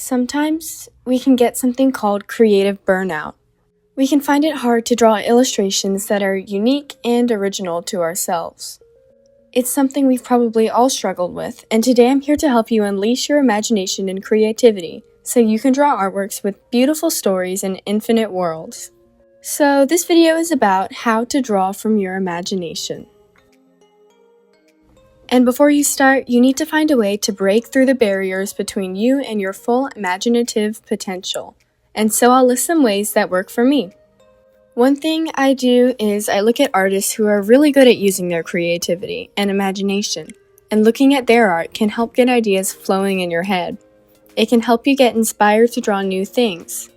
Sometimes we can get something called creative burnout. We can find it hard to draw illustrations that are unique and original to ourselves. It's something we've probably all struggled with, and today I'm here to help you unleash your imagination and creativity so you can draw artworks with beautiful stories and infinite worlds. So this video is about how to draw from your imagination. And before you start, you need to find a way to break through the barriers between you and your full imaginative potential. And so I'll list some ways that work for me. One thing I do is I look at artists who are really good at using their creativity and imagination, and looking at their art can help get ideas flowing in your head. It can help you get inspired to draw new things.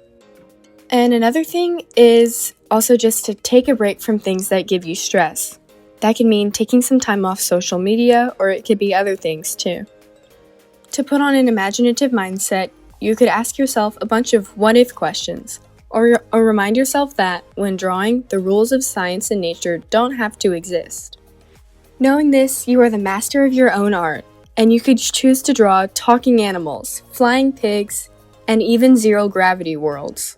And another thing is also just to take a break from things that give you stress. That can mean taking some time off social media, or it could be other things too. To put on an imaginative mindset, you could ask yourself a bunch of what-if questions, or remind yourself that, when drawing, the rules of science and nature don't have to exist. Knowing this, you are the master of your own art, and you could choose to draw talking animals, flying pigs, and even zero-gravity worlds.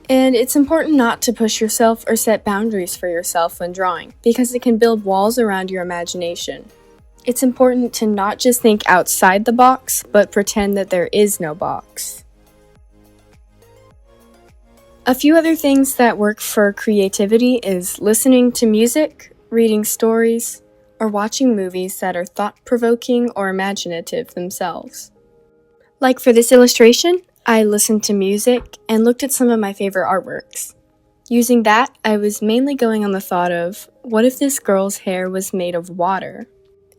And it's important not to push yourself or set boundaries for yourself when drawing, because it can build walls around your imagination. It's important to not just think outside the box, but pretend that there is no box. A few other things that work for creativity is listening to music, reading stories, or watching movies that are thought-provoking or imaginative themselves. Like for this illustration, I listened to music and looked at some of my favorite artworks. Using that, I was mainly going on the thought of, what if this girl's hair was made of water?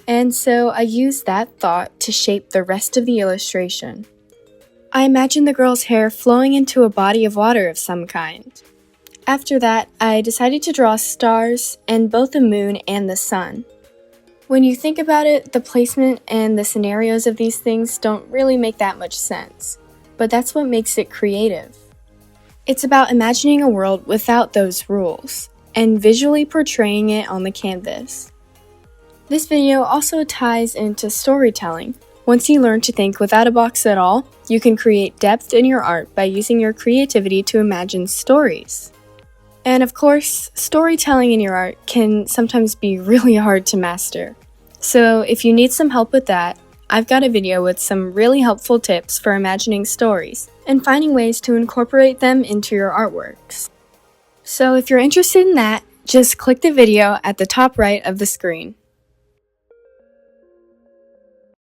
And so I used that thought to shape the rest of the illustration. I imagined the girl's hair flowing into a body of water of some kind. After that, I decided to draw stars and both the moon and the sun. When you think about it, the placement and the scenarios of these things don't really make that much sense. But that's what makes it creative. It's about imagining a world without those rules, and visually portraying it on the canvas. This video also ties into storytelling. Once you learn to think without a box at all, you can create depth in your art by using your creativity to imagine stories. And of course, storytelling in your art can sometimes be really hard to master. So if you need some help with that, I've got a video with some really helpful tips for imagining stories and finding ways to incorporate them into your artworks. So if you're interested in that, just click the video at the top right of the screen.